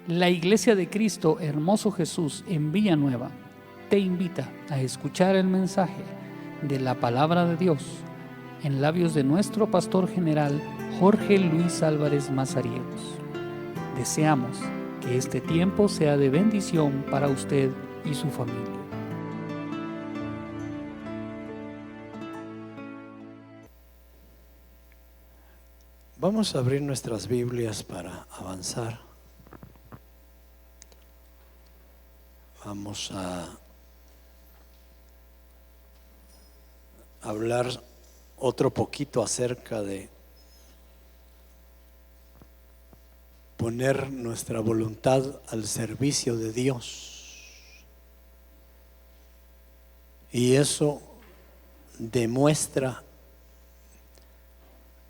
La Iglesia de Cristo Hermoso Jesús en Villanueva te invita a escuchar el mensaje de la Palabra de Dios en labios de nuestro pastor general Jorge Luis Álvarez Mazariegos. Deseamos que este tiempo sea de bendición para usted y su familia. Vamos a abrir nuestras Biblias para avanzar. Vamos a hablar otro poquito acerca de poner nuestra voluntad al servicio de Dios. Y eso demuestra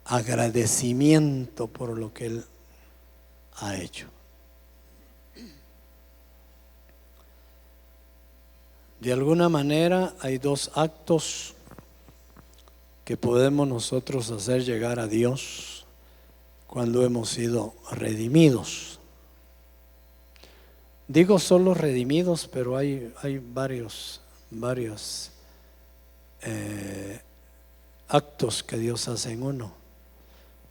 agradecimiento por lo que Él ha hecho. De alguna manera hay dos actos que podemos nosotros hacer llegar a Dios cuando hemos sido redimidos. Digo solo redimidos, pero hay varios actos que Dios hace en uno: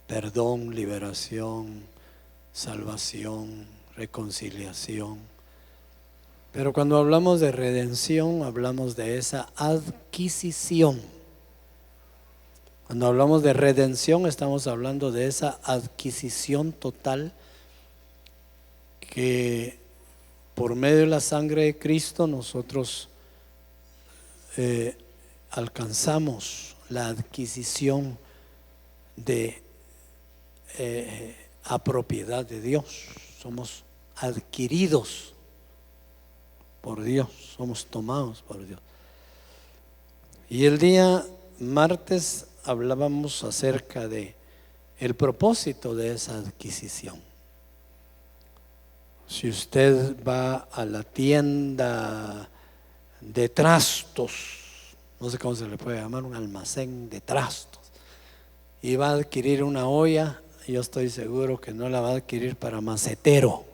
perdón, liberación, salvación, reconciliación. Pero cuando hablamos de redención, hablamos de esa adquisición. Cuando hablamos de redención, estamos hablando de esa adquisición total que por medio de la sangre de Cristo nosotros alcanzamos la adquisición de a propiedad de Dios. Somos adquiridos por Dios, somos tomados por Dios. Y el día martes hablábamos acerca de el propósito de esa adquisición. Si usted va a la tienda de trastos, no sé cómo se le puede llamar, un almacén de trastos, y va a adquirir una olla, yo estoy seguro que no la va a adquirir para macetero,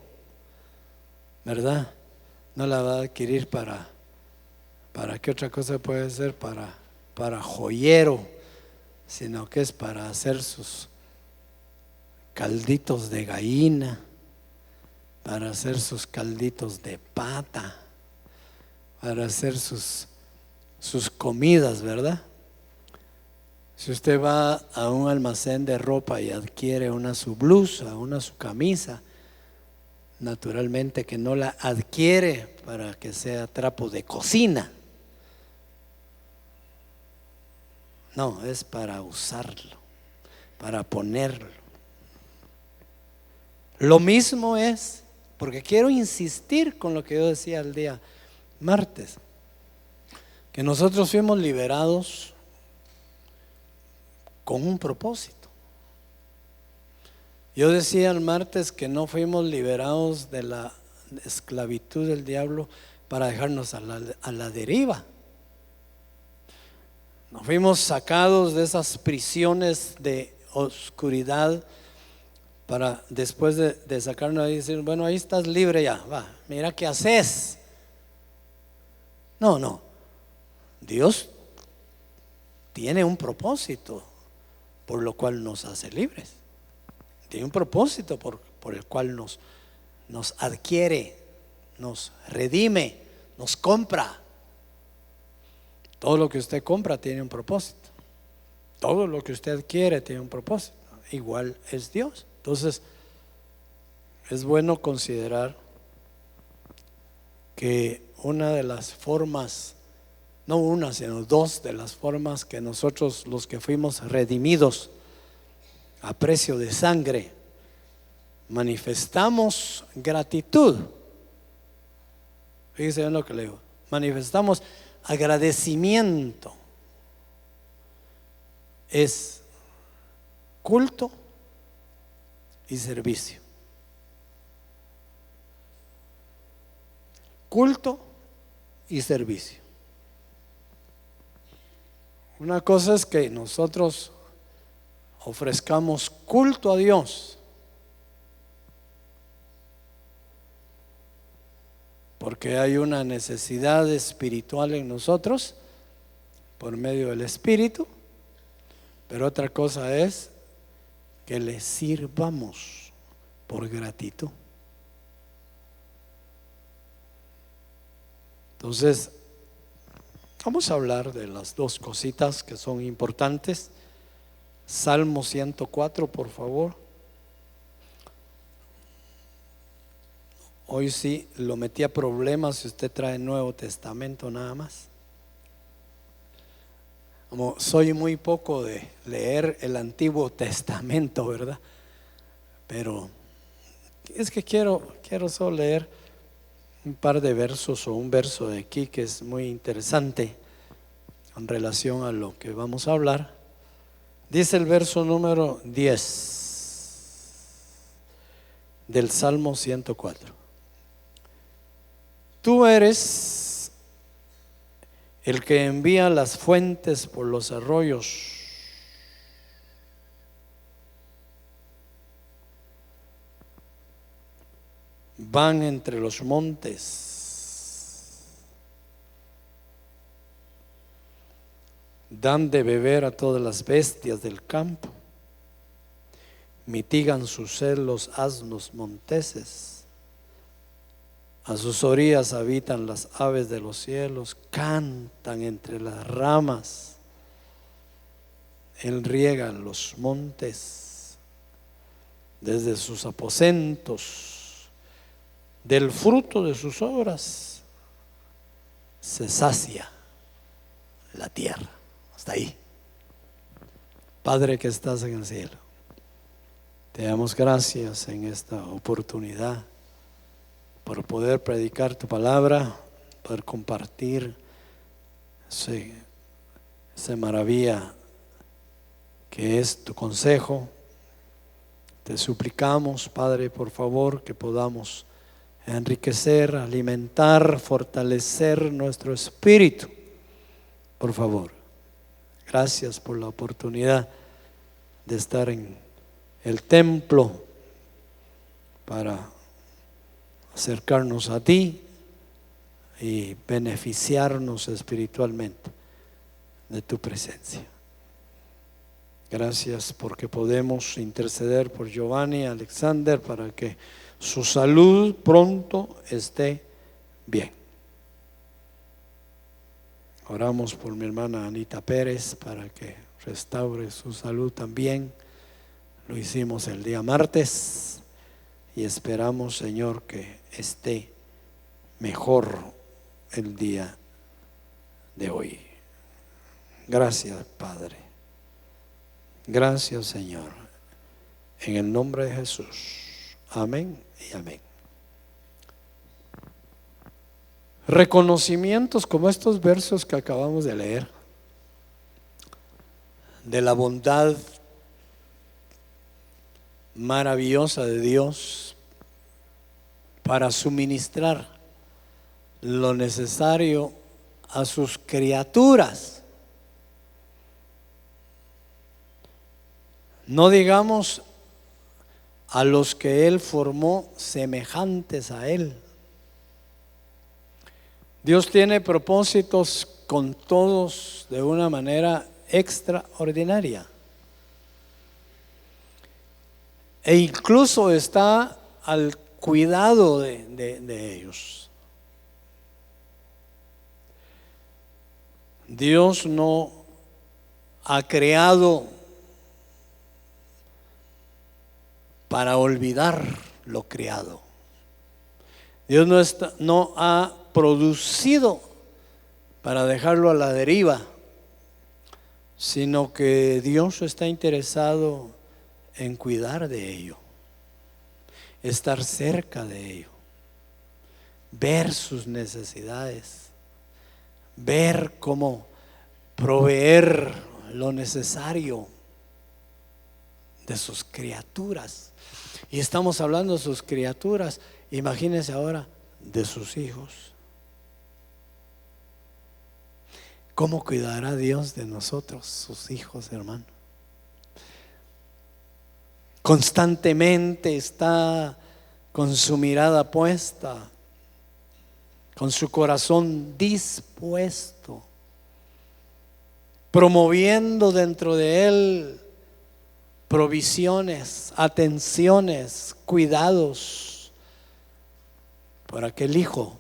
¿verdad? No la va a adquirir para ¿qué otra cosa puede ser? Para joyero, sino que es para hacer sus calditos de gallina, para hacer sus calditos de pata, para hacer sus comidas, ¿verdad? Si usted va a un almacén de ropa y adquiere su blusa, su camisa, naturalmente que no la adquiere para que sea trapo de cocina. No, es para usarlo, para ponerlo. Lo mismo es, porque quiero insistir con lo que yo decía el día martes, que nosotros fuimos liberados con un propósito. Yo decía el martes que no fuimos liberados de la esclavitud del diablo para dejarnos a la deriva. No fuimos sacados de esas prisiones de oscuridad para después de sacarnos ahí decir, bueno, ahí estás libre ya, va, mira qué haces. No, Dios tiene un propósito por lo cual nos hace libres. Tiene un propósito por el cual nos adquiere, nos redime, nos compra. Todo lo que usted compra tiene un propósito. Todo lo que usted adquiere tiene un propósito. Igual es Dios. Entonces, es bueno considerar que una de las formas, no una, sino dos de las formas que nosotros, los que fuimos redimidos a precio de sangre, manifestamos gratitud. Fíjese en lo que le digo. Manifestamos agradecimiento. Es culto y servicio. Culto y servicio. Una cosa es que nosotros ofrezcamos culto a Dios, porque hay una necesidad espiritual en nosotros por medio del Espíritu, pero otra cosa es que le sirvamos por gratitud. Entonces, vamos a hablar de las dos cositas que son importantes. Salmo 104, por favor. Hoy sí lo metí a problemas si usted trae Nuevo Testamento nada más. Como soy muy poco de leer el Antiguo Testamento, ¿verdad? Pero es que quiero solo leer un par de versos o un verso de aquí que es muy interesante en relación a lo que vamos a hablar. Dice el verso número 10 del Salmo 104. Tú eres el que envía las fuentes por los arroyos. Van entre los montes. Dan de beber a todas las bestias del campo. Mitigan su sed los asnos monteses. A sus orillas habitan las aves de los cielos, cantan entre las ramas. Él riega los montes desde sus aposentos, del fruto de sus obras se sacia la tierra. Hasta ahí. Padre que estás en el cielo, te damos gracias en esta oportunidad por poder predicar tu palabra, poder compartir esa maravilla que es tu consejo. Te suplicamos, Padre, por favor, que podamos enriquecer, alimentar, fortalecer nuestro espíritu. Por favor, gracias por la oportunidad de estar en el templo para acercarnos a ti y beneficiarnos espiritualmente de tu presencia. Gracias porque podemos interceder por Giovanni Alexander para que su salud pronto esté bien. Oramos por mi hermana Anita Pérez para que restaure su salud también. Lo hicimos el día martes y esperamos, Señor, que esté mejor el día de hoy. Gracias, Padre. Gracias, Señor. En el nombre de Jesús. Amén y amén. Reconocimientos como estos versos que acabamos de leer, de la bondad maravillosa de Dios para suministrar lo necesario a sus criaturas. No digamos a los que Él formó semejantes a Él. Dios tiene propósitos con todos de una manera extraordinaria. E incluso está al cuidado de ellos. Dios no ha creado para olvidar lo creado. Dios no ha producido para dejarlo a la deriva, sino que Dios está interesado en cuidar de ello, estar cerca de ello, ver sus necesidades, ver cómo proveer lo necesario de sus criaturas. Y estamos hablando de sus criaturas, imagínense ahora de sus hijos. ¿Cómo cuidará Dios de nosotros, sus hijos, hermano? Constantemente está con su mirada puesta, con su corazón dispuesto, promoviendo dentro de él provisiones, atenciones, cuidados por aquel hijo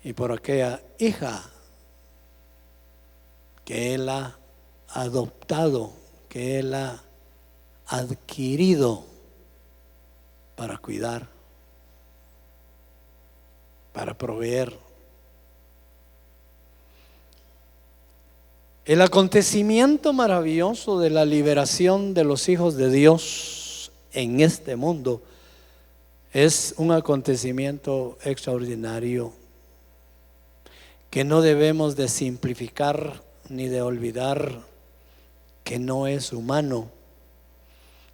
y por aquella hija que él ha adoptado, que él ha adquirido para cuidar, para proveer. El acontecimiento maravilloso de la liberación de los hijos de Dios en este mundo es un acontecimiento extraordinario que no debemos de simplificar ni de olvidar, que no es humano,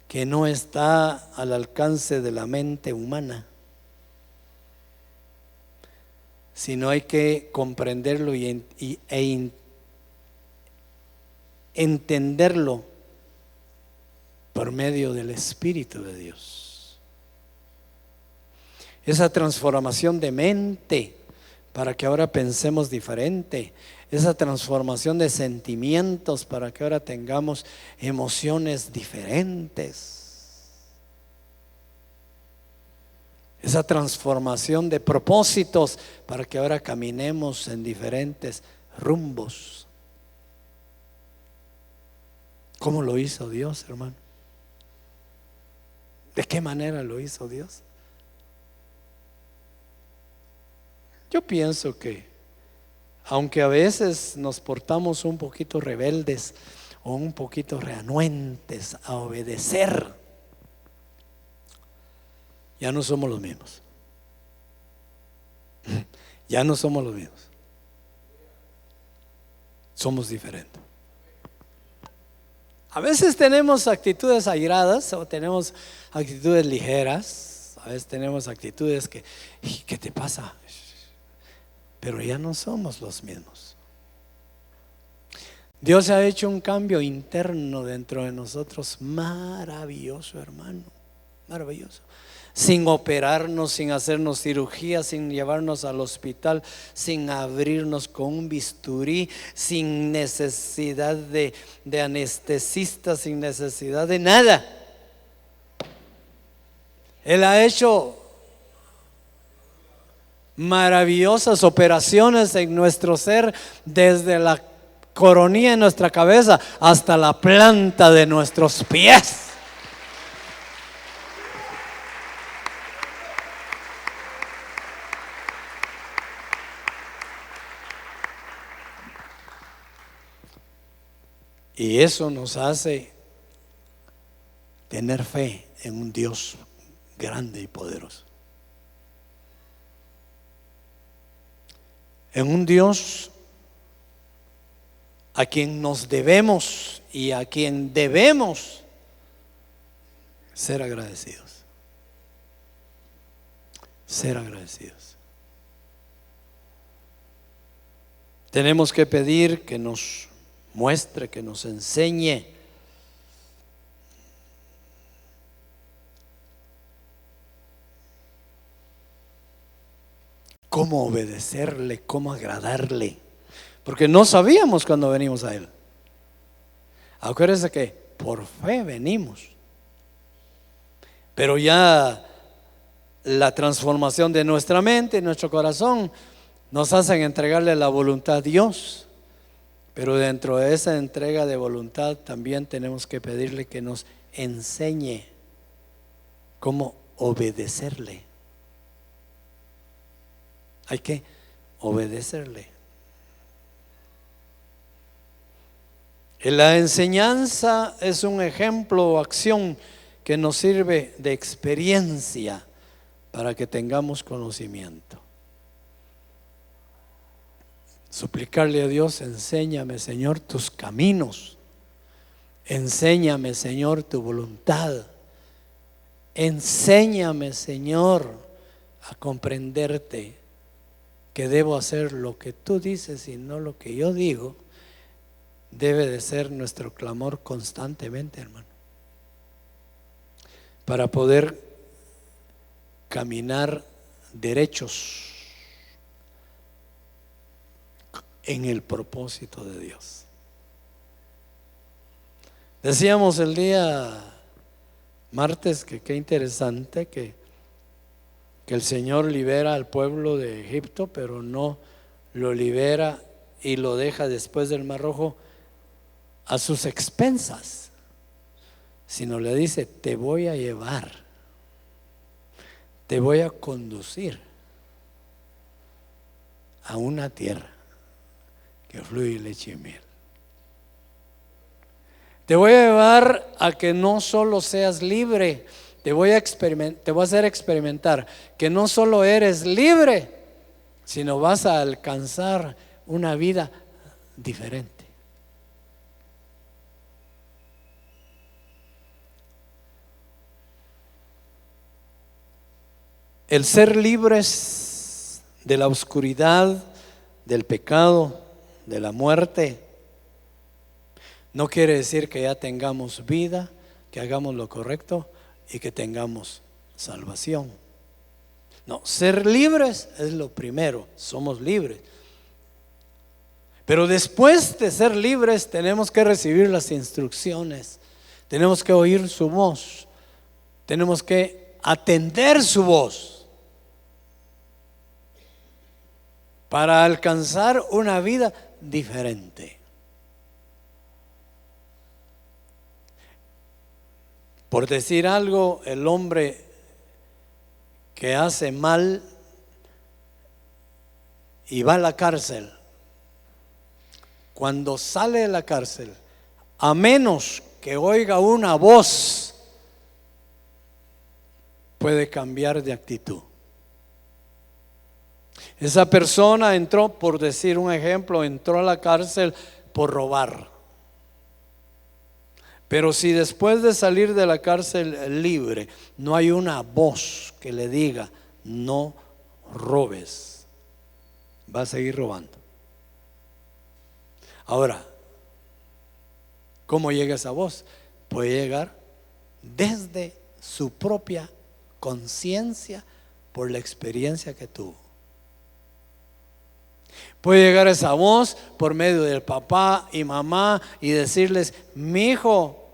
que no está al alcance de la mente humana, sino hay que comprenderlo e entenderlo por medio del Espíritu de Dios. Esa transformación de mente para que ahora pensemos diferente, esa transformación de sentimientos para que ahora tengamos emociones diferentes, esa transformación de propósitos para que ahora caminemos en diferentes rumbos. ¿Cómo lo hizo Dios, hermano? ¿De qué manera lo hizo Dios? Yo pienso que, aunque a veces nos portamos un poquito rebeldes o un poquito reanuentes a obedecer, ya no somos los mismos. Ya no somos los mismos. Somos diferentes. A veces tenemos actitudes airadas o tenemos actitudes ligeras. A veces tenemos actitudes que, ¿qué te pasa? Pero ya no somos los mismos. Dios ha hecho un cambio interno dentro de nosotros maravilloso, hermano, maravilloso. Sin operarnos, sin hacernos cirugía, sin llevarnos al hospital, sin abrirnos con un bisturí, sin necesidad de anestesista, sin necesidad de nada. Él ha hecho maravillosas operaciones en nuestro ser, desde la coronilla de nuestra cabeza hasta la planta de nuestros pies. Y eso nos hace tener fe en un Dios grande y poderoso. En un Dios a quien nos debemos y a quien debemos ser agradecidos. Ser agradecidos. Tenemos que pedir que nos muestre, que nos enseñe cómo obedecerle, cómo agradarle, porque no sabíamos cuando venimos a Él. Acuérdense que por fe venimos, pero ya la transformación de nuestra mente y nuestro corazón nos hacen entregarle la voluntad a Dios. Pero dentro de esa entrega de voluntad también tenemos que pedirle que nos enseñe cómo obedecerle. Hay que obedecerle. La enseñanza es un ejemplo o acción que nos sirve de experiencia para que tengamos conocimiento. Suplicarle a Dios: enséñame, Señor, tus caminos. Enséñame, Señor, tu voluntad. Enséñame, Señor, a comprenderte, que debo hacer lo que tú dices y no lo que yo digo. Debe de ser nuestro clamor constantemente, hermano, para poder caminar derechos en el propósito de Dios. Decíamos el día martes que qué interesante que el Señor libera al pueblo de Egipto, pero no lo libera y lo deja después del Mar Rojo a sus expensas, sino le dice: te voy a llevar, te voy a conducir a una tierra que fluye leche y miel. Te voy a llevar a que no solo seas libre, te voy a hacer experimentar que no solo eres libre, sino vas a alcanzar una vida diferente. El ser libres de la oscuridad, del pecado, de la muerte, no quiere decir que ya tengamos vida, que hagamos lo correcto y que tengamos salvación. No, ser libres es lo primero, somos libres. Pero después de ser libres tenemos que recibir las instrucciones, tenemos que oír su voz, tenemos que atender su voz para alcanzar una vida diferente. Por decir algo, el hombre que hace mal y va a la cárcel, cuando sale de la cárcel, a menos que oiga una voz, puede cambiar de actitud. Esa persona entró, por decir un ejemplo, entró a la cárcel por robar. Pero si después de salir de la cárcel libre no hay una voz que le diga no robes, va a seguir robando. Ahora, ¿cómo llega esa voz? Puede llegar desde su propia conciencia por la experiencia que tuvo. Puede llegar esa voz por medio del papá y mamá y decirles: mi hijo,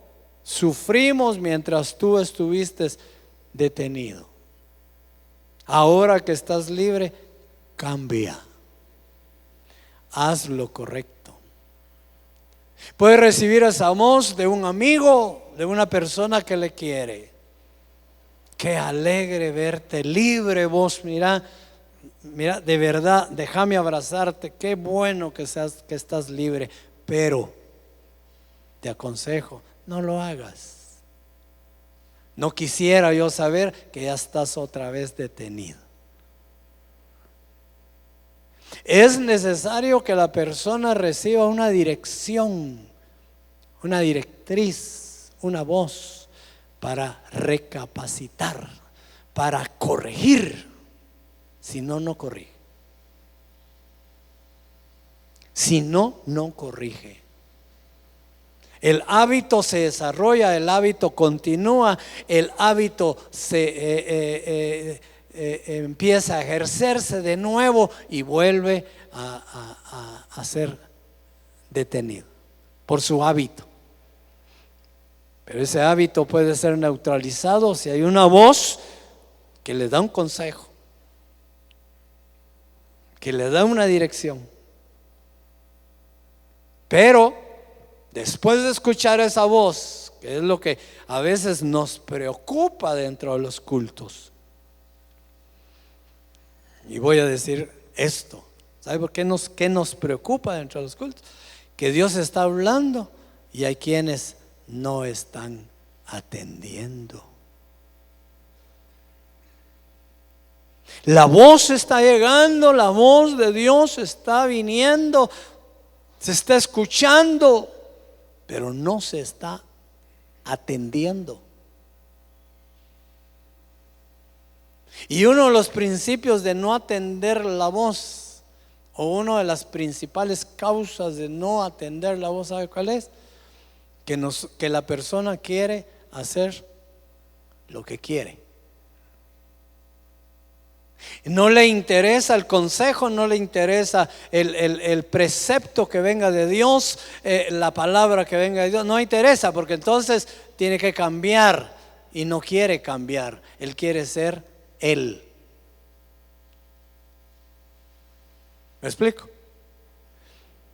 sufrimos mientras tú estuviste detenido. Ahora que estás libre, cambia, haz lo correcto. Puede recibir esa voz de un amigo, de una persona que le quiere: qué alegre verte libre vos, mira, de verdad, déjame abrazarte, qué bueno que estás libre, pero te aconsejo, no lo hagas. No quisiera yo saber que ya estás otra vez detenido. Es necesario que la persona reciba una dirección, una directriz, una voz para recapacitar, para corregir. Si no, no corrige. Si no, no corrige. El hábito se desarrolla, el hábito continúa, el hábito se empieza a ejercerse de nuevo y vuelve a ser detenido por su hábito. Pero ese hábito puede ser neutralizado si hay una voz que le da un consejo, que le da una dirección. Pero después de escuchar esa voz, que es lo que a veces nos preocupa dentro de los cultos, y voy a decir esto, ¿sabe por qué nos preocupa dentro de los cultos? Que Dios está hablando y hay quienes no están atendiendo. La voz está llegando, la voz de Dios está viniendo, se está escuchando, pero no se está atendiendo. Y uno de los principios de no atender la voz, o una de las principales causas de no atender la voz, ¿sabe cuál es? Que la persona quiere hacer lo que quiere. No le interesa el consejo, no le interesa el precepto que venga de Dios, la palabra que venga de Dios, no interesa, porque entonces tiene que cambiar y no quiere cambiar. Él quiere ser Él. ¿Me explico?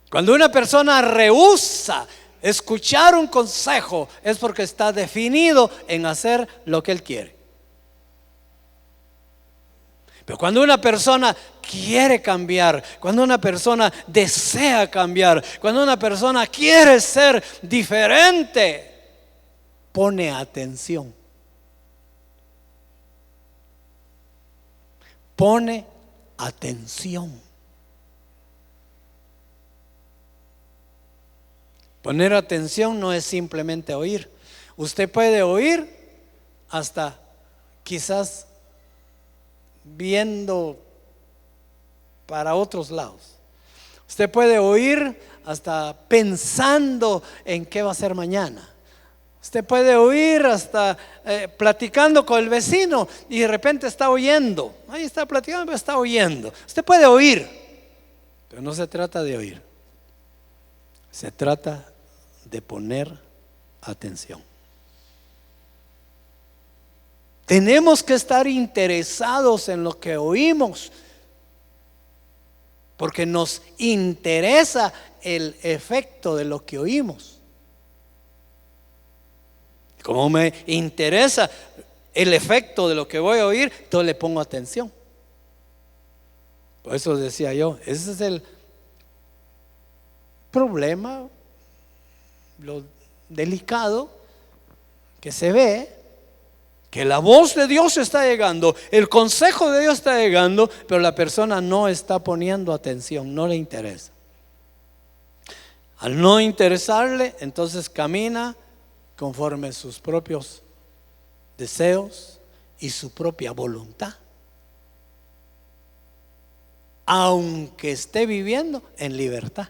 Cuando una persona rehúsa escuchar un consejo, es porque está definido en hacer lo que él quiere. Pero cuando una persona quiere cambiar, cuando una persona desea cambiar, cuando una persona quiere ser diferente, pone atención. Pone atención. Poner atención no es simplemente oír. Usted puede oír hasta quizás viendo para otros lados. Usted puede oír hasta pensando en qué va a hacer mañana. Usted puede oír hasta platicando con el vecino y de repente está oyendo. Ahí está platicando, pero está oyendo. Usted puede oír, pero no se trata de oír. Se trata de poner atención. Tenemos que estar interesados en lo que oímos, porque nos interesa el efecto de lo que oímos. Como me interesa el efecto de lo que voy a oír, entonces le pongo atención. Por eso decía yo, ese es el problema, lo delicado que se ve, que la voz de Dios está llegando, el consejo de Dios está llegando, pero la persona no está poniendo atención, no le interesa. Al no interesarle, entonces camina conforme a sus propios deseos y su propia voluntad, aunque esté viviendo en libertad.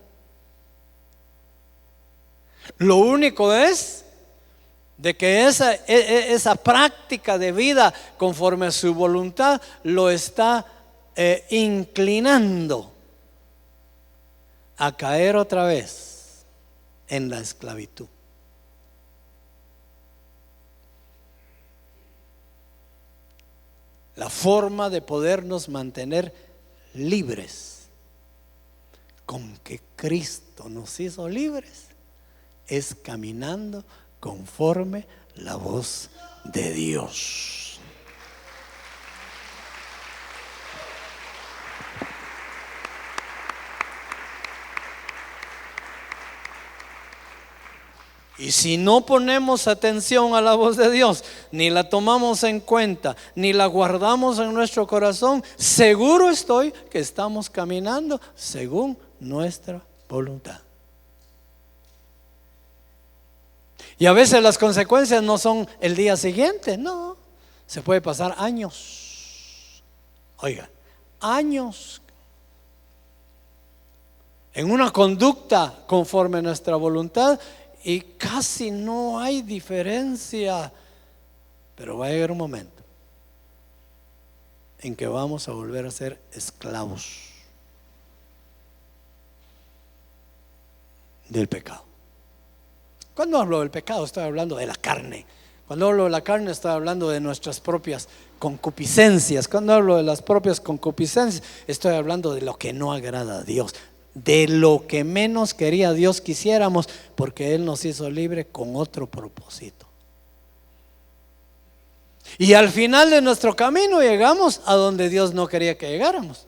Lo único es de que esa práctica de vida conforme a su voluntad lo está inclinando a caer otra vez en la esclavitud. La forma de podernos mantener libres, con que Cristo nos hizo libres, es caminando conforme la voz de Dios. Y si no ponemos atención a la voz de Dios, ni la tomamos en cuenta, ni la guardamos en nuestro corazón, seguro estoy que estamos caminando según nuestra voluntad. Y a veces las consecuencias no son el día siguiente, no, se puede pasar años. Oiga, años en una conducta conforme a nuestra voluntad y casi no hay diferencia, pero va a llegar un momento en que vamos a volver a ser esclavos del pecado. Cuando hablo del pecado estoy hablando de la carne. Cuando hablo de la carne estoy hablando de nuestras propias concupiscencias. Cuando hablo de las propias concupiscencias estoy hablando de lo que no agrada a Dios, de lo que menos quería Dios quisiéramos, porque Él nos hizo libre con otro propósito. Y al final de nuestro camino llegamos a donde Dios no quería que llegáramos.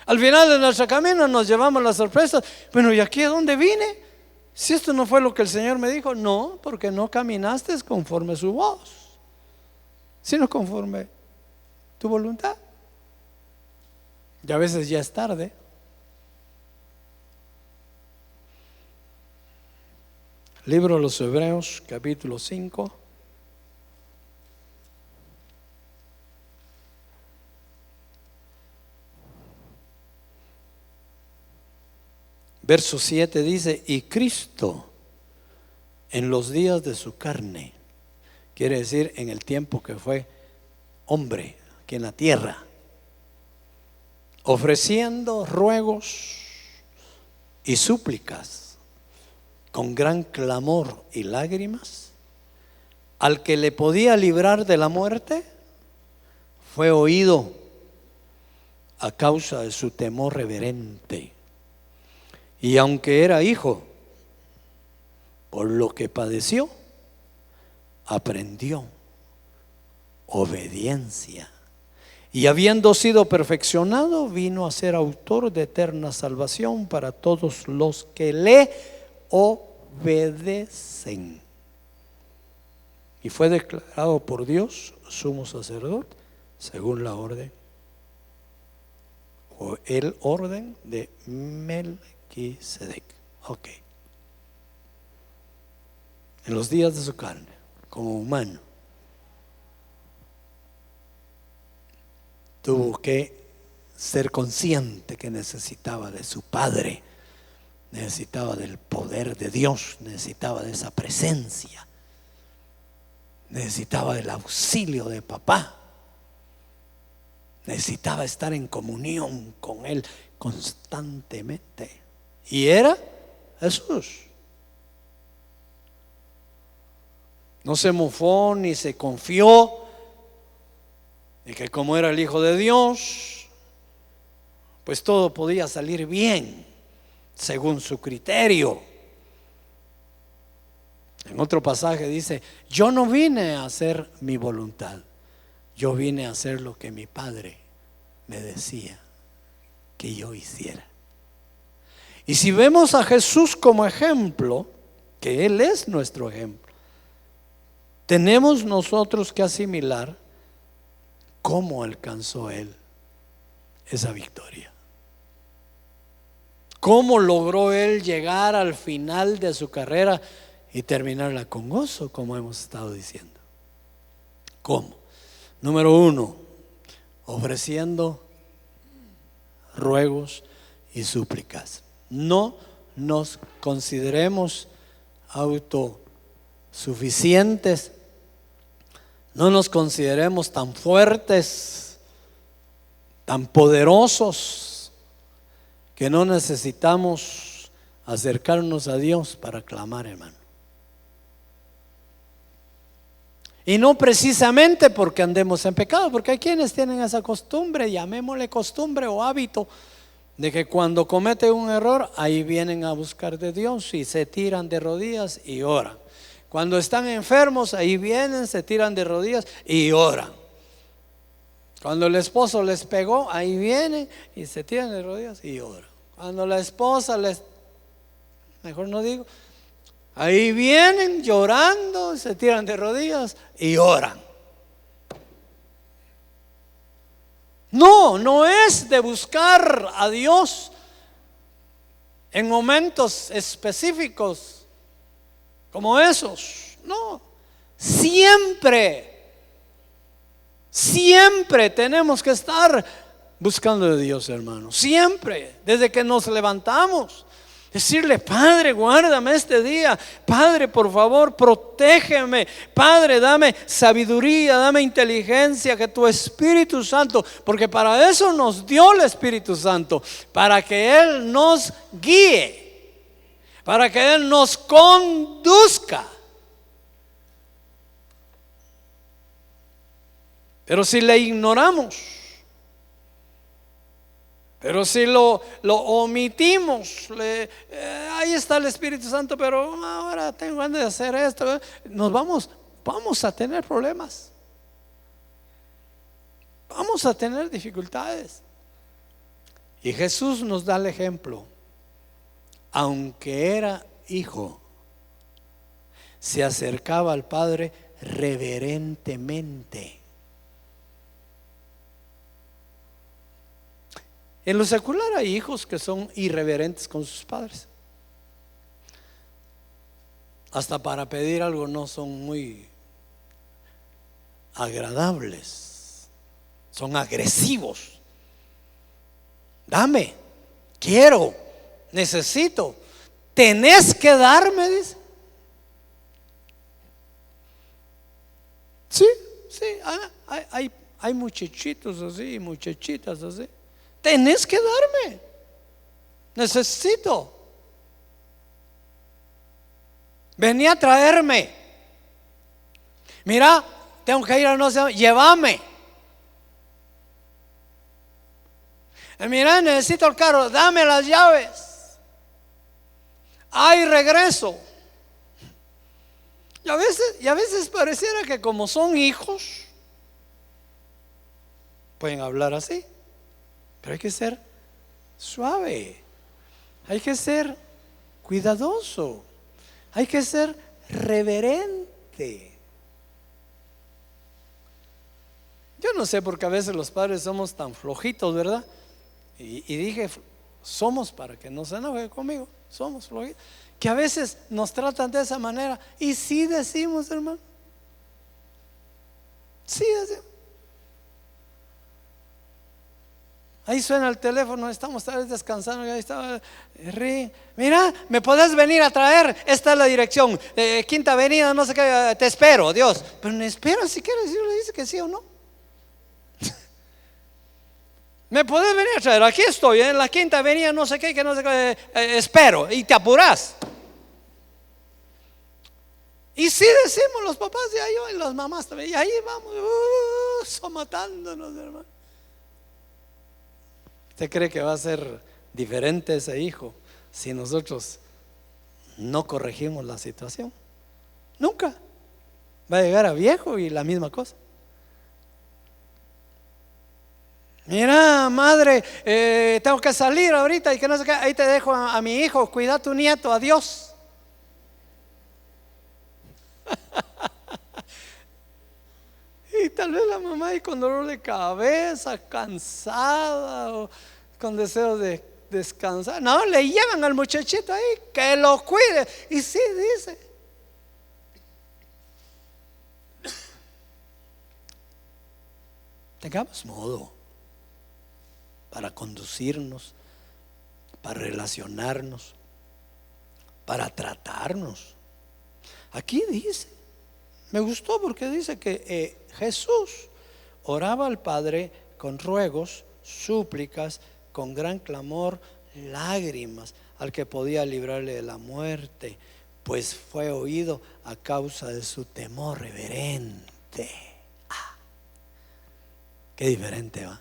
Al final de nuestro camino nos llevamos la sorpresa. Bueno, ¿y aquí a dónde vine? Si esto no fue lo que el Señor me dijo. No, porque no caminaste conforme su voz, sino conforme tu voluntad. Y a veces ya es tarde. Libro de los Hebreos, capítulo 5. Verso 7 dice: y Cristo en los días de su carne, quiere decir en el tiempo que fue hombre aquí en la tierra, ofreciendo ruegos y súplicas con gran clamor y lágrimas, al que le podía librar de la muerte, fue oído a causa de su temor reverente. Y aunque era hijo, por lo que padeció, aprendió obediencia. Y habiendo sido perfeccionado, vino a ser autor de eterna salvación para todos los que le obedecen. Y fue declarado por Dios sumo sacerdote según la orden, o el orden de Melquisedec. Ok. En los días de su carne, como humano, tuvo que ser consciente que necesitaba de su Padre, necesitaba del poder de Dios, necesitaba de esa presencia, necesitaba del auxilio de papá, necesitaba estar en comunión con Él constantemente. Y era Jesús. No se mofó ni se confió de que como era el Hijo de Dios, pues todo podía salir bien según su criterio. En otro pasaje dice: yo no vine a hacer mi voluntad, yo vine a hacer lo que mi Padre me decía que yo hiciera. Y si vemos a Jesús como ejemplo, que Él es nuestro ejemplo, tenemos nosotros que asimilar cómo alcanzó Él esa victoria. Cómo logró Él llegar al final de su carrera y terminarla con gozo, como hemos estado diciendo. ¿Cómo? Número 1, ofreciendo ruegos y súplicas. No nos consideremos autosuficientes, no nos consideremos tan fuertes, tan poderosos, que no necesitamos acercarnos a Dios para clamar, hermano. Y no precisamente porque andemos en pecado, porque hay quienes tienen esa costumbre, llamémosle costumbre o hábito, de que cuando cometen un error, ahí vienen a buscar de Dios y se tiran de rodillas y oran. Cuando están enfermos, ahí vienen, se tiran de rodillas y oran. Cuando el esposo les pegó, ahí vienen y se tiran de rodillas y oran. Cuando la esposa mejor no digo, ahí vienen llorando, se tiran de rodillas y oran. No es de buscar a Dios en momentos específicos como esos. No, siempre tenemos que estar buscando de Dios, hermano. Siempre, desde que nos levantamos. Decirle: Padre, guárdame este día. Padre, por favor, protégeme. Padre, dame sabiduría, dame inteligencia, que tu Espíritu Santo, porque para eso nos dio el Espíritu Santo, para que Él nos guíe, para que Él nos conduzca. Pero si le ignoramos, pero si lo omitimos, ahí está el Espíritu Santo, pero ahora tengo ganas de hacer esto, vamos a tener problemas, vamos a tener dificultades. Y Jesús nos da el ejemplo. Aunque era hijo, se acercaba al Padre reverentemente. En lo secular hay hijos que son irreverentes con sus padres. Hasta para pedir algo no son muy agradables, son agresivos. Dame, quiero, necesito, tenés que darme, dice. Sí, hay muchachitos así, muchachitas así. tenés que darme. Necesito. Vení a traerme. Mira, tengo que ir a no sé, llévame. Mira, necesito el carro, dame las llaves. Ay, regreso. Y a veces pareciera que como son hijos, pueden hablar así. Pero hay que ser suave. Hay que ser cuidadoso. Hay que ser reverente. Yo no sé porque a veces los padres somos tan flojitos, ¿verdad? Y dije, somos, para que no se enoje conmigo, somos flojitos, que a veces nos tratan de esa manera. Y sí decimos, hermano, sí decimos. Ahí suena el teléfono, estamos tal vez descansando, y ahí estaba, mira, ¿me podés venir a traer? Esta es la dirección, Quinta Avenida, no sé qué, te espero, Dios. Pero me espera si quieres, si le dice que sí o no. ¿Me podés venir a traer? Aquí estoy, en la Quinta Avenida, no sé qué, que no sé qué, espero, y te apurás. Y sí decimos los papás, y las mamás también, y ahí vamos, somatándonos, hermano. ¿Usted cree que va a ser diferente ese hijo si nosotros no corregimos la situación? Nunca. Va a llegar a viejo y la misma cosa. Mira, madre, tengo que salir ahorita y que no sé qué. Ahí te dejo a mi hijo, cuida a tu nieto, adiós. Y tal vez la mamá ahí con dolor de cabeza, cansada o con deseo de descansar. No, le llevan al muchachito ahí que lo cuide. Y sí, dice. Tengamos modo para conducirnos, para relacionarnos, para tratarnos. Aquí dice, me gustó porque dice que Jesús oraba al Padre con ruegos, súplicas, con gran clamor, lágrimas, al que podía librarle de la muerte, pues fue oído a causa de su temor reverente. Qué diferente va.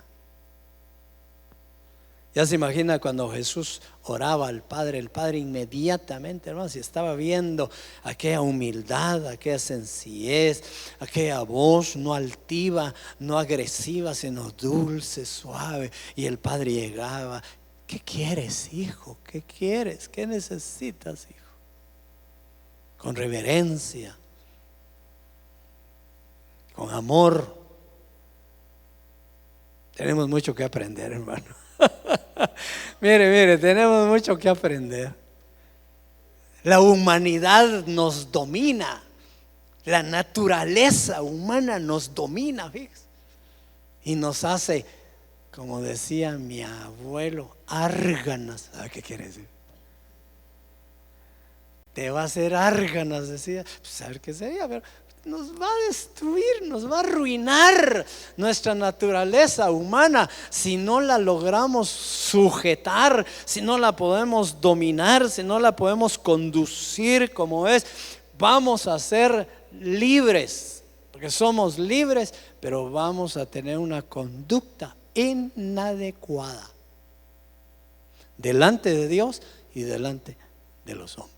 Ya se imagina cuando Jesús oraba al Padre, el Padre inmediatamente, hermano, si estaba viendo aquella humildad, aquella sencillez, aquella voz no altiva, no agresiva, sino dulce, suave, y el Padre llegaba. ¿Qué quieres, hijo? ¿Qué quieres? ¿Qué necesitas, hijo? Con reverencia, con amor. Tenemos mucho que aprender, hermano. Mire, tenemos mucho que aprender. La humanidad nos domina. La naturaleza humana nos domina, fíjese. Y nos hace, como decía mi abuelo, árganas. ¿Sabe qué quiere decir? Te va a hacer árganas, decía. Pues a ver qué sería, pero nos va a destruir, nos va a arruinar nuestra naturaleza humana si no la logramos sujetar, si no la podemos dominar, si no la podemos conducir como es. Vamos a ser libres, porque somos libres, pero vamos a tener una conducta inadecuada delante de Dios y delante de los hombres.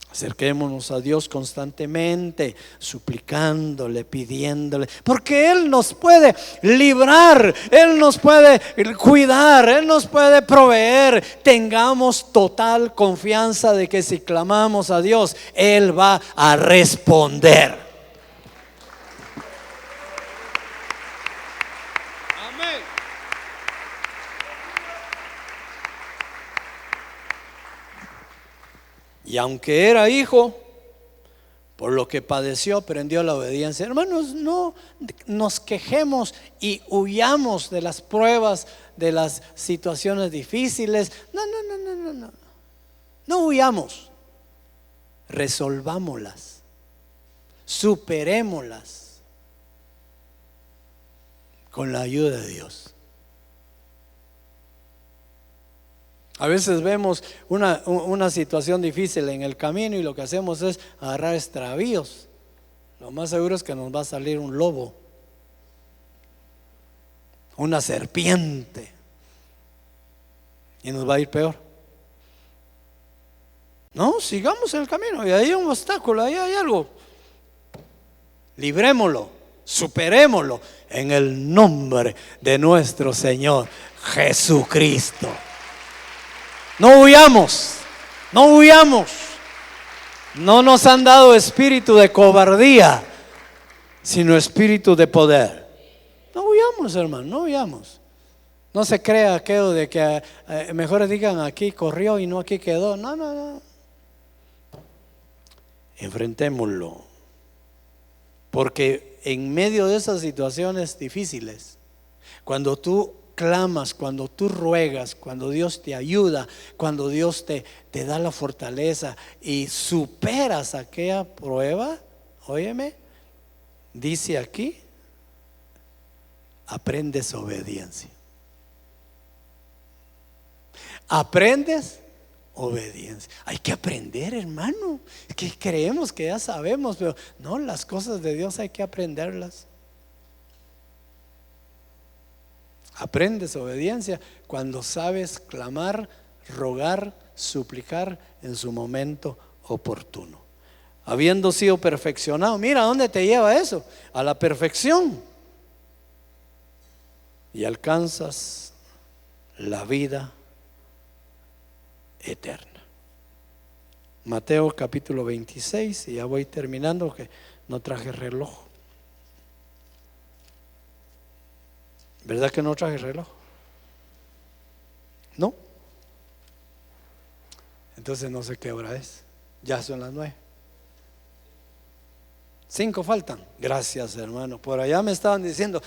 Acerquémonos a Dios constantemente, suplicándole, pidiéndole, porque Él nos puede librar, Él nos puede cuidar, Él nos puede proveer. Tengamos total confianza de que si clamamos a Dios, Él va a responder. Amén. Y aunque era hijo, por lo que padeció, aprendió la obediencia. Hermanos, no nos quejemos y huyamos de las pruebas, de las situaciones difíciles. No. No huyamos. Resolvámoslas. Superémoslas. con la ayuda de Dios. A veces vemos una situación difícil en el camino y lo que hacemos es agarrar extravíos. Lo más seguro es que nos va a salir un lobo, una serpiente, y nos va a ir peor. No, sigamos el camino, y ahí hay un obstáculo, ahí hay algo. Librémoslo, superémoslo en el nombre de nuestro Señor Jesucristo. No huyamos, no huyamos. No nos han dado espíritu de cobardía, sino espíritu de poder. No huyamos, hermano, no huyamos. No se crea aquello de que mejor digan aquí corrió y no aquí quedó. No, no, no. Enfrentémoslo. Porque en medio de esas situaciones difíciles, cuando tú clamas, cuando tú ruegas, cuando Dios te ayuda, cuando Dios te da la fortaleza y superas aquella prueba, óyeme, dice aquí, aprendes obediencia. Aprendes obediencia. Hay que aprender, hermano. Es que creemos que ya sabemos, pero no, las cosas de Dios hay que aprenderlas. Aprendes obediencia cuando sabes clamar, rogar, suplicar en su momento oportuno. Habiendo sido perfeccionado, mira dónde te lleva eso, a la perfección. Y alcanzas la vida eterna. Mateo capítulo 26, y ya voy terminando, que no traje reloj. ¿Verdad que no traje reloj? No. Entonces no sé qué hora es. Ya son las 9. 5 faltan. Gracias, hermano. Por allá me estaban diciendo,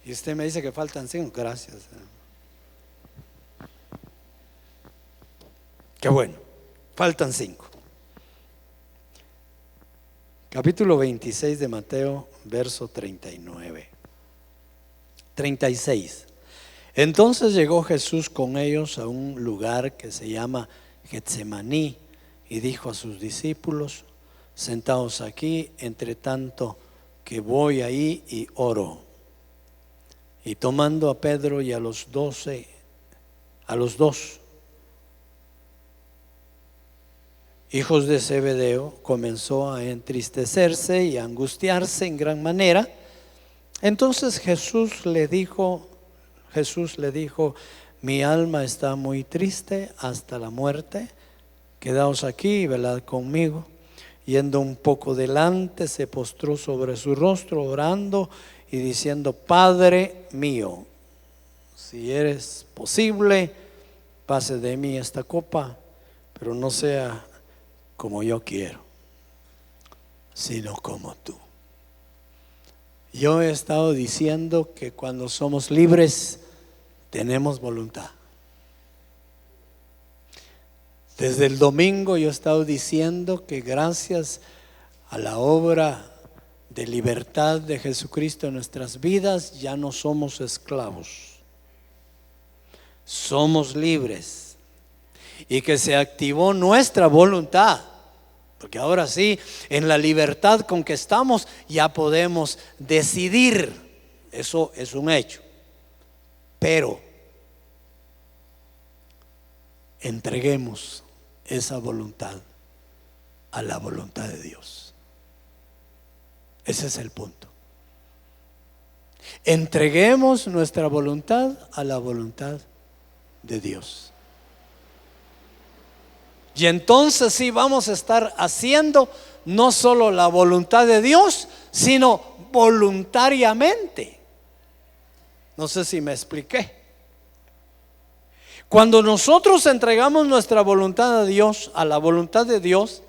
y usted me dice que faltan 5. Gracias, hermano. Qué bueno. Faltan 5. Capítulo 26 de Mateo, verso 39. 36. Entonces llegó Jesús con ellos a un lugar que se llama Getsemaní y dijo a sus discípulos: sentaos aquí, entre tanto que voy ahí y oro. Y tomando a Pedro y a los dos hijos de Zebedeo, comenzó a entristecerse y a angustiarse en gran manera. Entonces Jesús le dijo, mi alma está muy triste hasta la muerte, quedaos aquí y velad conmigo. Yendo un poco delante, se postró sobre su rostro, orando y diciendo: Padre mío, si eres posible, pase de mí esta copa, pero no sea como yo quiero, sino como tú. Yo he estado diciendo que cuando somos libres tenemos voluntad. Desde el domingo yo he estado diciendo que gracias a la obra de libertad de Jesucristo en nuestras vidas ya no somos esclavos, somos libres, y que se activó nuestra voluntad. Porque ahora sí, en la libertad con que estamos, ya podemos decidir. Eso es un hecho. Pero entreguemos esa voluntad a la voluntad de Dios. Ese es el punto. Entreguemos nuestra voluntad a la voluntad de Dios. Y entonces sí vamos a estar haciendo no solo la voluntad de Dios, sino voluntariamente. No sé si me expliqué. Cuando nosotros entregamos nuestra voluntad a Dios, a la voluntad de Dios,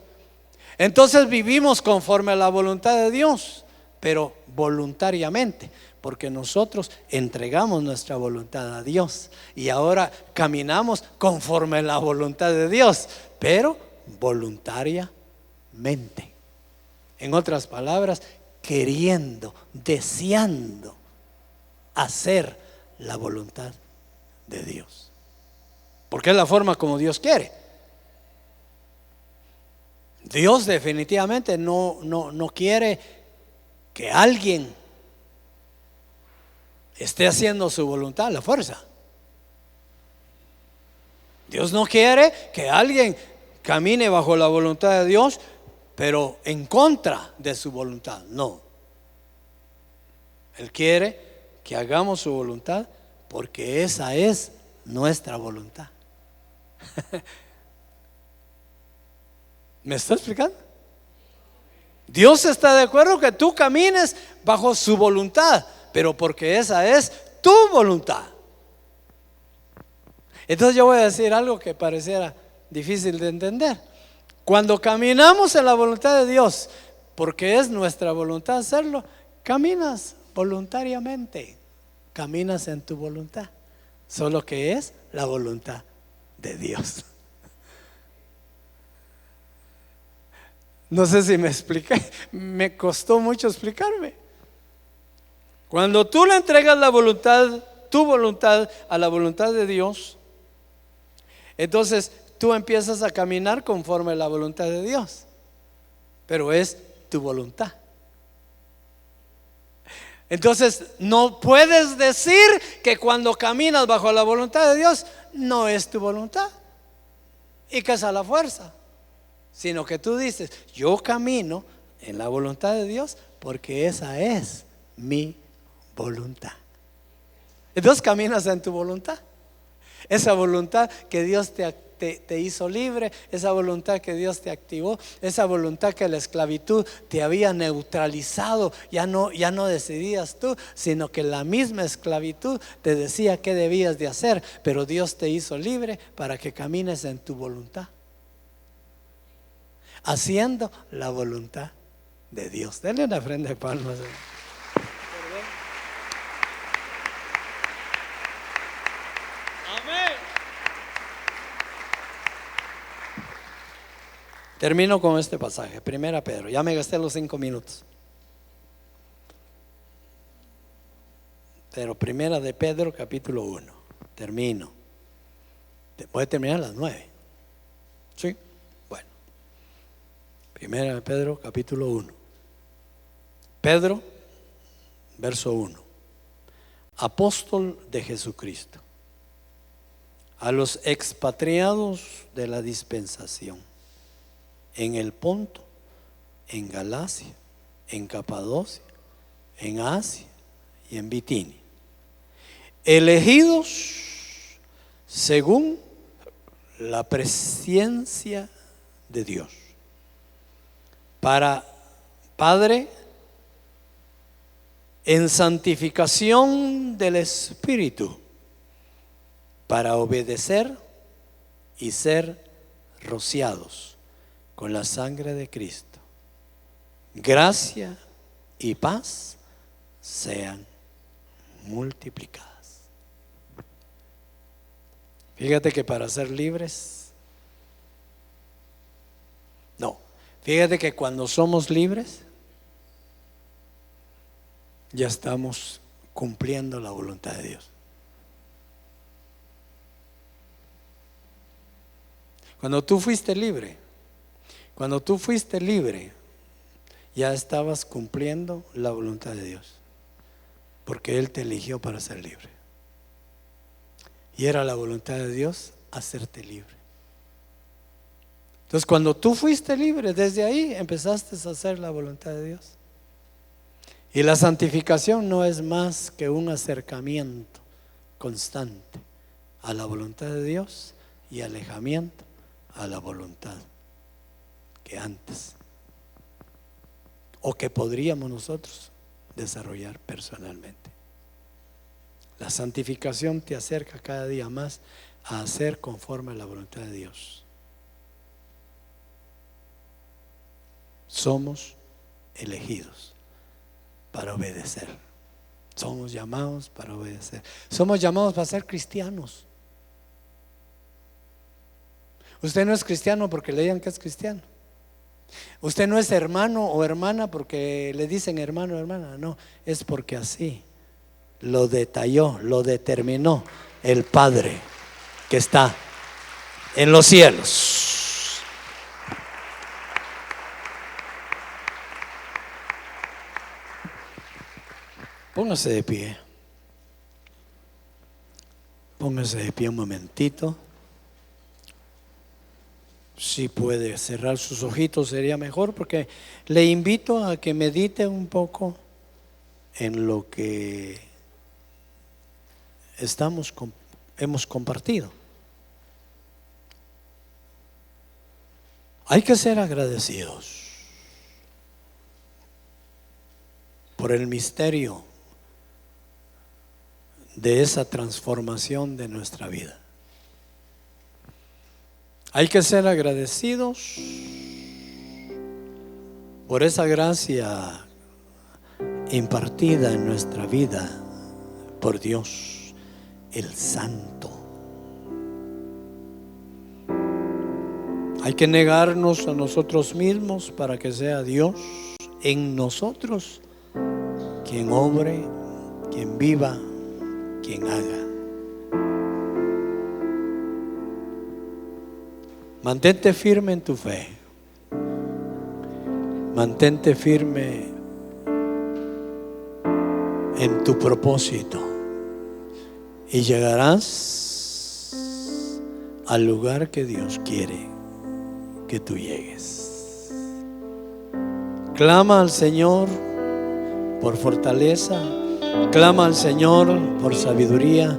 entonces vivimos conforme a la voluntad de Dios, pero voluntariamente, porque nosotros entregamos nuestra voluntad a Dios y ahora caminamos conforme a la voluntad de Dios, pero voluntariamente. En otras palabras, queriendo, deseando hacer la voluntad de Dios, porque es la forma como Dios quiere. Dios definitivamente no quiere que alguien esté haciendo su voluntad a la fuerza. Dios no quiere que alguien camine bajo la voluntad de Dios, pero en contra de su voluntad. No. Él quiere que hagamos su voluntad porque esa es nuestra voluntad. ¿Me está explicando? Dios está de acuerdo que tú camines bajo su voluntad, pero porque esa es tu voluntad. Entonces yo voy a decir algo que pareciera difícil de entender. Cuando caminamos en la voluntad de Dios, porque es nuestra voluntad hacerlo, caminas voluntariamente, caminas en tu voluntad, solo que es la voluntad de Dios. No sé si me expliqué, me costó mucho explicarme. Cuando tú le entregas la voluntad, tu voluntad a la voluntad de Dios, entonces tú empiezas a caminar conforme a la voluntad de Dios, pero es tu voluntad. Entonces no puedes decir que cuando caminas bajo la voluntad de Dios no es tu voluntad y que es a la fuerza, sino que tú dices: yo camino en la voluntad de Dios porque esa es mi voluntad. Entonces caminas en tu voluntad, esa voluntad que Dios te hizo libre, esa voluntad que Dios te activó, esa voluntad que la esclavitud te había neutralizado. Ya no decidías tú, sino que la misma esclavitud te decía qué debías de hacer, pero Dios te hizo libre para que camines en tu voluntad, haciendo la voluntad de Dios. Denle una ofrenda de palmas. Amén. Termino con este pasaje, 1 Pedro. Ya me gasté los 5 minutos. Pero 1 de Pedro capítulo 1. Termino. Voy a terminar a las 9. ¿Sí? Bueno. 1 de Pedro capítulo 1. Pedro, verso 1. Apóstol de Jesucristo, a los expatriados de la dispensación en el Ponto, en Galacia, en Capadocia, en Asia y en Bitinia, elegidos según la presciencia de Dios, para Padre, en santificación del Espíritu, para obedecer y ser rociados con la sangre de Cristo. Gracia y paz sean multiplicadas. Fíjate que para ser libres, fíjate que cuando somos libres ya estamos cumpliendo la voluntad de Dios. Cuando tú fuiste libre, ya estabas cumpliendo la voluntad de Dios, porque Él te eligió para ser libre. Y era la voluntad de Dios hacerte libre. Entonces, cuando tú fuiste libre, desde ahí empezaste a hacer la voluntad de Dios. Y la santificación no es más que un acercamiento constante a la voluntad de Dios y alejamiento a la voluntad que antes, o que podríamos nosotros desarrollar personalmente. La santificación te acerca cada día más a hacer conforme a la voluntad de Dios. Somos elegidos para obedecer. Somos llamados para obedecer. Somos llamados para ser cristianos. Usted no es cristiano porque le digan que es cristiano. Usted no es hermano o hermana porque le dicen hermano o hermana. No, es porque así lo detalló, lo determinó el Padre que está en los cielos. Póngase de pie. Póngase de pie un momentito. Si puede cerrar sus ojitos sería mejor, porque le invito a que medite un poco en lo que hemos compartido. Hay que ser agradecidos por el misterio de esa transformación de nuestra vida. Hay que ser agradecidos por esa gracia impartida en nuestra vida por Dios, el Santo. Hay que negarnos a nosotros mismos para que sea Dios en nosotros quien obre, quien viva, quien haga. Mantente firme en tu fe. Mantente firme en tu propósito y llegarás al lugar que Dios quiere que tú llegues. Clama al Señor por fortaleza, clama al Señor por sabiduría,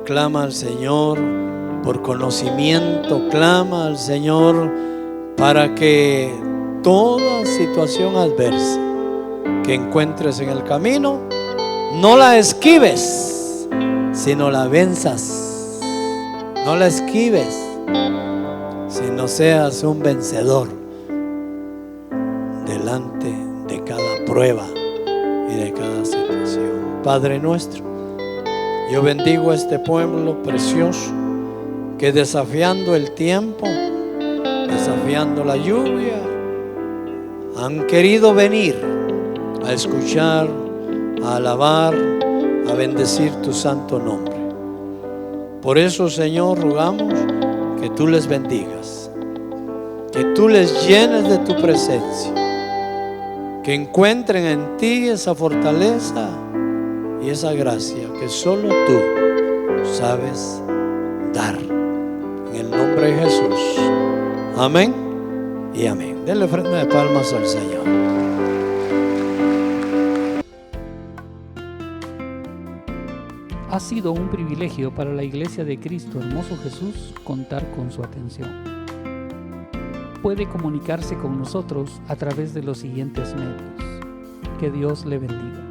clama al Señor por conocimiento, clama al Señor para que toda situación adversa que encuentres en el camino no la esquives, sino la venzas. No la esquives, sino seas un vencedor delante de cada prueba y de cada situación. Padre nuestro, yo bendigo a este pueblo precioso que desafiando el tiempo, desafiando la lluvia, han querido venir a escuchar, a alabar, a bendecir tu santo nombre. Por eso, Señor, rogamos que tú les bendigas, que tú les llenes de tu presencia, que encuentren en ti esa fortaleza y esa gracia que solo tú sabes dar. En el nombre de Jesús. Amén y amén. Denle ofrenda de palmas al Señor. Ha sido un privilegio para la Iglesia de Cristo Hermoso Jesús contar con su atención. Puede comunicarse con nosotros a través de los siguientes medios. Que Dios le bendiga.